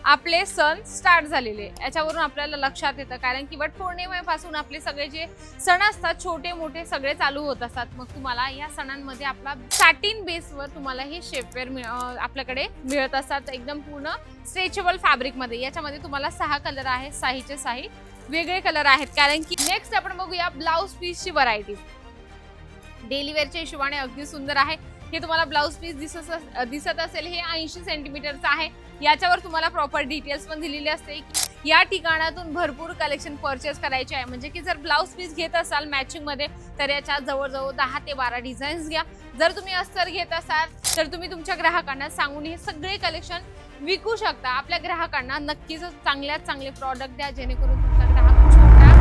आपले सण स्टार्ट झालेले याच्यावरून आपल्याला लक्षात येतं, कारण की वटपौर्णिमेपासून आपले सगळे जे सण असतात छोटे मोठे सगळे चालू होत असतात। मग तुम्हाला या सणांमध्ये आपला सॅटिन बेसवर तुम्हाला हे शेपवेअर आपल्याकडे मिळत असतात, एकदम पूर्ण स्ट्रेचेबल फॅब्रिक मध्ये। याच्यामध्ये तुम्हाला 6 कलर आहे, 6चे 6 वेगळे कलर आहेत। कारण की नेक्स्ट आपण बघूया ब्लाउज पीसची व्हरायटी। डेली वेअरच्या हिशोबाने अगदी सुंदर आहे। हे तुम्हाला ब्लाउज पीस दिसत असेल, हे 80 सेंटीमीटरचं आहे। याच्यावर तुम्हाला प्रॉपर डिटेल्स पण दिलेले असते। या ठिकाणातून भरपूर कलेक्शन परचेस करायचे आहे, म्हणजे की जर ब्लाउज पीस घेत असाल मॅचिंग मध्ये तर याच्या जवळजवळ 10 ते 12 डिझाईन्स घ्या। जर तुम्ही अस्तर घेत असाल तर तुम्ही तुमच्या ग्राहकांना सांगून हे सगळे कलेक्शन विकू शकता। आपल्या ग्राहकांना नक्कीच चांगल्यात चांगले प्रॉडक्ट द्या, जेणेकरून तुमचा ग्राहक छोटा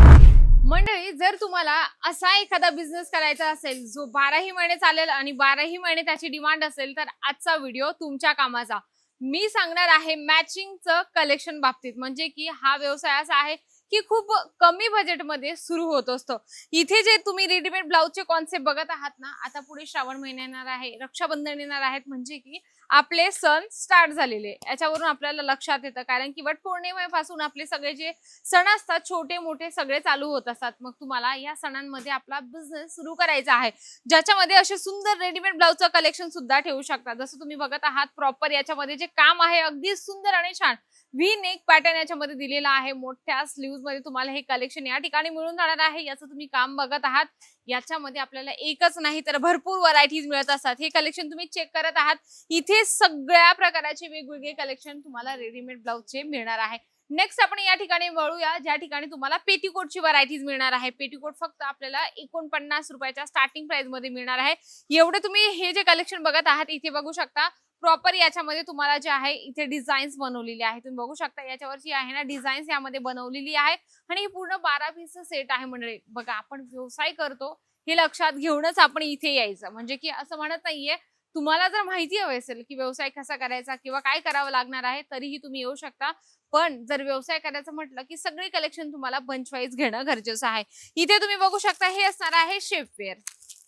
मंडळी। जर तुम्हाला असा एखादा बिझनेस करायचा असेल जो 12ही महिने चालेल आणि 12ही महिने त्याची डिमांड असेल, तर आजचा व्हिडिओ तुमच्या कामाचा। मी सांगणार आहे मॅचिंगचं कलेक्शन बाबतीत, म्हणजे की हा व्यवसाय असा आहे की खूप कमी बजेटमध्ये सुरू होत असतो। इथे जे तुम्ही रेडीमेड ब्लाउजचे कॉन्सेप्ट बघत आहात ना, आता पुढे श्रावण महिना येणार आहे, रक्षाबंधन येणार आहेत, म्हणजे की आपले सण स्टार्ट झालेले याच्यावरून आपल्याला लक्षात येतं। कारण की वटपौर्णिमेपासून आपले सगळे जे सण असतात छोटे मोठे सगळे चालू होत असतात। मग तुम्हाला या सणांमध्ये आपला बिझनेस सुरू करायचा आहे, ज्याच्यामध्ये असे सुंदर रेडीमेड ब्लाउजचं कलेक्शन सुद्धा ठेवू शकता। जसं तुम्ही बघत आहात प्रॉपर याच्यामध्ये जे काम आहे अगदी सुंदर आणि छान व्ही नेक पॅटर्न याच्यामध्ये दिलेला आहे। मोठ्या स्लीव्ज मध्ये तुम्हाला हे कलेक्शन या ठिकाणी मिळून जाणार आहे। याचं तुम्ही काम बघत आहात, याच्यामध्ये आपल्याला एकच नाही तर भरपूर व्हरायटीज मिळत असतात। हे कलेक्शन तुम्ही चेक करत आहात, इथे सगळ्या प्रकारचे वेगवेगळे कलेक्शन तुम्हाला रेडीमेड ब्लाउजचे मिळणार आहे। नेक्स्ट आपण या ठिकाणी वळूया, ज्या ठिकाणी तुम्हाला पेटीकोटची व्हरायटीज मिळणार आहे। पेटीकोट फक्त आपल्याला 49 रुपयाच्या स्टार्टिंग प्राइस मध्ये मिळणार आहे। एवढे तुम्ही हे जे कलेक्शन बघत आहात इथे बघू शकता, प्रॉपर याच्यामध्ये तुम्हाला जे आहे इथे डिझाईन्स बनवलेली आहे। तुम्ही बघू शकता याच्यावरची आहे ना डिझाईन्स यामध्ये बनवलेली आहे, आणि हे पूर्ण 12 पीसचं सेट आहे। मंडळी बघा, आपण व्यवसाय करतो हे लक्षात घेऊनच आपण इथे यायचं, म्हणजे की असं म्हणत नाहीये। तुम्हाला जर माहिती हवी असेल की व्यवसाय कसा करायचा किंवा काय करावं लागणार आहे, तरीही तुम्ही येऊ शकता। पण जर व्यवसाय करायचं म्हटलं की सगळे कलेक्शन तुम्हाला बंच वाईज घेणं गरजेचं आहे। इथे तुम्ही बघू शकता हे असणार आहे शेपवेअर,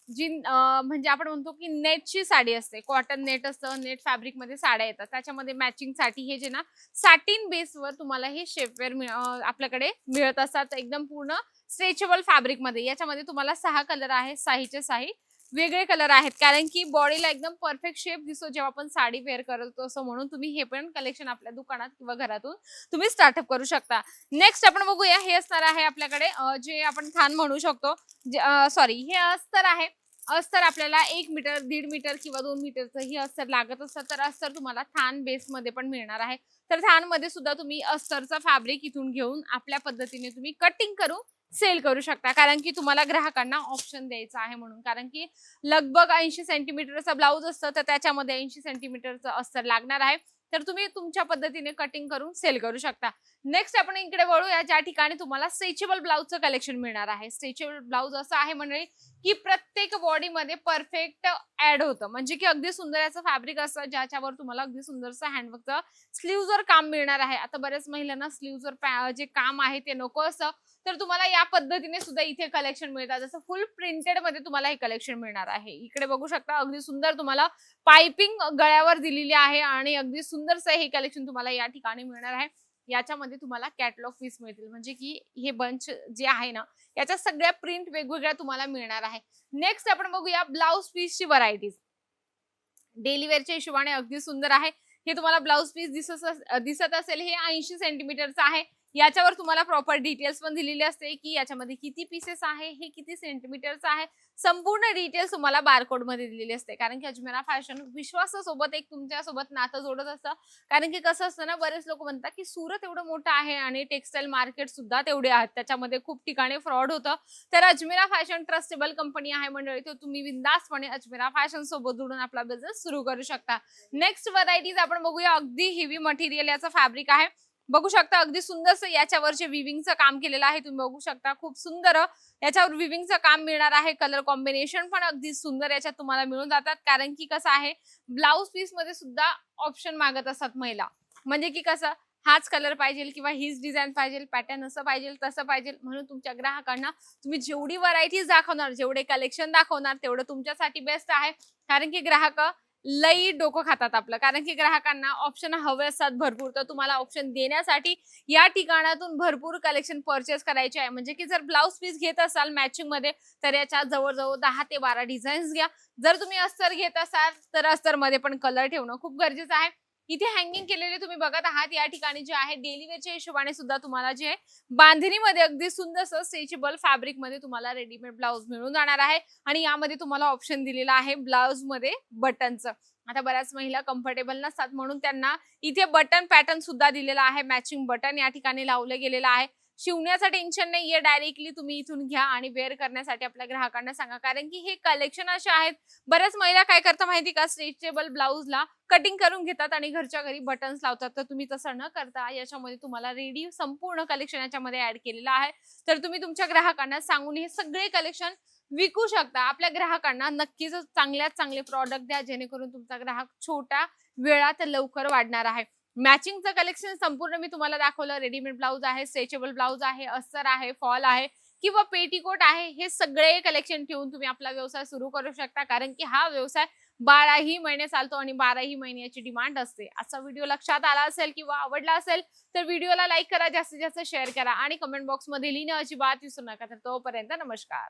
जी म्हणजे आपण म्हणतो की नेटची साडी असते, कॉटन नेट असतं, नेट फॅब्रिक मध्ये साड्या येतात, त्याच्यामध्ये मॅचिंग साठी हे जे ना सॅटिन बेसवर तुम्हाला हे शेपवेअर आपल्याकडे मिळत असतात, एकदम पूर्ण स्ट्रेचेबल फॅब्रिक मध्ये। याच्यामध्ये तुम्हाला 6 कलर आहे, 6चे 6 वेगळे कलर आहेत। कारण की बॉडीला एकदम परफेक्ट शेप दिसतो जेव्हा आपण साडी वेअर करतो, असं म्हणून तुम्ही हे पण कलेक्शन आपल्या दुकानात किंवा घरातून तुम्ही स्टार्टअप करू शकता। नेक्स्ट आपण बघूया, हे असणार आहे आपल्याकडे जे आपण थान म्हणू शकतो, सॉरी हे अस्तर आहे। अस्तर आपल्याला 1 मीटर 1.5 मीटर किंवा 2 मीटरचं ही अस्तर लागत असतं, तर अस्तर तुम्हाला थान बेस मध्ये पण मिळणार आहे। तर थान मध्ये सुद्धा तुम्ही अस्तरचा फॅब्रिक इथून घेऊन आपल्या पद्धतीने तुम्ही कटिंग करून सेल करू शकता, कारण की तुम्हाला ग्राहकांना ऑप्शन द्यायचा आहे म्हणून। कारण की लगभग 80 सेंटीमीटरचा ब्लाउज असतं, तर त्याच्यामध्ये 80 सेंटीमीटरचं अस्तर लागणार आहे, तर तुम्ही तुमच्या पद्धतीने कटिंग करून सेल करू शकता। नेक्स्ट आपण इकडे वळूया, ज्या ठिकाणी तुम्हाला स्ट्रेचेबल ब्लाउजचं कलेक्शन मिळणार आहे। स्ट्रेचेबल ब्लाउज असं आहे मंडळी की प्रत्येक बॉडी मध्ये परफेक्ट ऍड होतं, म्हणजे की अगदी सुंदर याचं फॅब्रिक असतं, ज्याच्यावर तुम्हाला अगदी सुंदरचं हँडवर्कचं स्लीव्हजवर काम मिळणार आहे। आता बऱ्याच महिलांना स्लीव्हजवर जे काम आहे ते नको असतं, तर तुम्हाला या पद्धतीने सुद्धा इथे कलेक्शन मिळतात। जसं फुल प्रिंटेड मध्ये तुम्हाला हे कलेक्शन मिळणार आहे। इकडे बघू शकता अगदी सुंदर तुम्हाला पाइपिंग गळ्यावर दिलेली आहे, आणि अगदी सुंदरचं हे कलेक्शन तुम्हाला या ठिकाणी मिळणार आहे। याच्यामध्ये तुम्हाला कॅटलॉग पीस मिळतील, म्हणजे की हे बंच जे आहे ना याच्या सगळ्या प्रिंट वेगवेगळ्या तुम्हाला मिळणार आहे। नेक्स्ट आपण बघूया ब्लाउज पीसची व्हरायटीज। डेली वेअरच्या हिशोबाने अगदी सुंदर आहे। हे तुम्हाला ब्लाउज पीस दिसत असेल, हे 80 सेंटीमीटरचं आहे। याच्यावर तुम्हाला प्रॉपर डिटेल्स पण दिलेले असते की याच्यामध्ये किती पीसेस आहे, हे किती सेंटीमीटरचं आहे, संपूर्ण डिटेल्स तुम्हाला बारकोड मध्ये दिलेली असते। कारण की अजमेरा फॅशन विश्वासासोबत एक तुमच्या सोबत नातं जोडत असतं। कारण की कसं असतं ना, बरेच लोक म्हणतात की सुरत एवढं मोठं आहे आणि टेक्सटाईल मार्केट सुद्धा तेवढे आहेत, त्याच्यामध्ये खूप ठिकाणी फ्रॉड होतं। तर अजमेरा फॅशन ट्रस्टेबल कंपनी आहे मंडळी, तर तुम्ही बिंदासपणे अजमेरा फॅशन सोबत जोडून आपला बिझनेस सुरू करू शकता। नेक्स्ट व्हरायटीज आपण बघूया, अगदी हेवी मटेरियल याचं फॅब्रिक आहे। बघू शकता अगदी सुंदरसं याच्यावर जे विविंगचं काम केलेलं आहे, तुम्ही बघू शकता खूप सुंदर याच्यावर विविंगचं काम मिळणार आहे। कलर कॉम्बिनेशन पण अगदी सुंदर याच्यात तुम्हाला मिळून जातात, कारण की कसं आहे ब्लाउज पीस मध्ये सुद्धा ऑप्शन मागत असतात महिला, म्हणजे की कसं हाच कलर पाहिजे किंवा हीच डिझाईन पाहिजे, पॅटर्न असं पाहिजे तसं पाहिजे, म्हणून तुमच्या ग्राहकांना तुम्ही जेवढी व्हरायटीज दाखवणार, जेवढे कलेक्शन दाखवणार तेवढं तुमच्यासाठी बेस्ट आहे। कारण की ग्राहक लई डोकं खातात आपलं, कारण की ग्राहकांना ऑप्शन हवे असतात भरपूर. तर तुम्हाला ऑप्शन देण्यासाठी या ठिकाणातून भरपूर कलेक्शन परचेस करायचे आहे. म्हणजे की जर ब्लाउज पीस घेत असाल मॅचिंग मध्ये तर याच्या जवळजवळ 10 ते 12 डिझाईन्स घ्या. जर तुम्ही अस्तर घेत असाल तर अस्तर मध्ये पण कलर ठेवणं खूप गरजेचं आहे. इथे हँगिंग केलेले तुम्ही बघत आहात, या ठिकाणी जे आहे डेली वेअरच्या हिशोबाने सुद्धा तुम्हाला जे आहे बांधणीमध्ये अगदी सुंदर स्ट्रेचेबल फॅब्रिक मध्ये तुम्हाला रेडीमेड ब्लाउज मिळून जाणार आहे. आणि यामध्ये तुम्हाला ऑप्शन दिलेला आहे ब्लाउज मध्ये बटनचं. आता बऱ्याच महिला कम्फर्टेबल नसतात म्हणून त्यांना इथे बटन पॅटर्न सुद्धा दिलेला आहे. मॅचिंग बटन या ठिकाणी लावलं गेलेलं आहे. शिवण्याचं टेन्शन नाहीये, डायरेक्टली तुम्ही इथून घ्या आणि वेअर करण्यासाठी आपल्या ग्राहकांना सांगा, कारण की हे कलेक्शन असे आहेत. बऱ्याच महिला काय करतात माहिती का, स्ट्रेचेबल ब्लाउजला कटिंग करून घेतात आणि घरच्या घरी बटन्स लावतात. तर तुम्ही तसं न करता याच्यामध्ये तुम्हाला रेडी संपूर्ण कलेक्शन याच्यामध्ये ऍड केलेलं आहे. तर तुम्ही तुमच्या ग्राहकांना सांगून हे सगळे कलेक्शन विकू शकता. आपल्या ग्राहकांना नक्कीच चांगल्यात चांगले प्रॉडक्ट द्या, जेणेकरून तुमचा ग्राहक छोट्या वेळात लवकर वाढणार आहे. मॅचिंगचं कलेक्शन संपूर्ण मी तुम्हाला दाखवलं. रेडीमेड ब्लाउज आहे, स्ट्रेचेबल ब्लाउज आहे, अस्तर आहे, फॉल आहे किंवा पेटीकोट आहे. हे सगळे कलेक्शन ठेवून तुम्ही आपला व्यवसाय सुरू करू शकता, कारण की हा व्यवसाय 12ही महिने चालतो आणि 12ही महिने याची डिमांड असते. असा व्हिडिओ लक्षात आला असेल किंवा आवडला असेल तर व्हिडिओला लाईक करा, जास्तीत जास्त शेअर करा आणि कमेंट बॉक्समध्ये लिहिणं अजिबात विसरू नका. तर तोपर्यंत नमस्कार.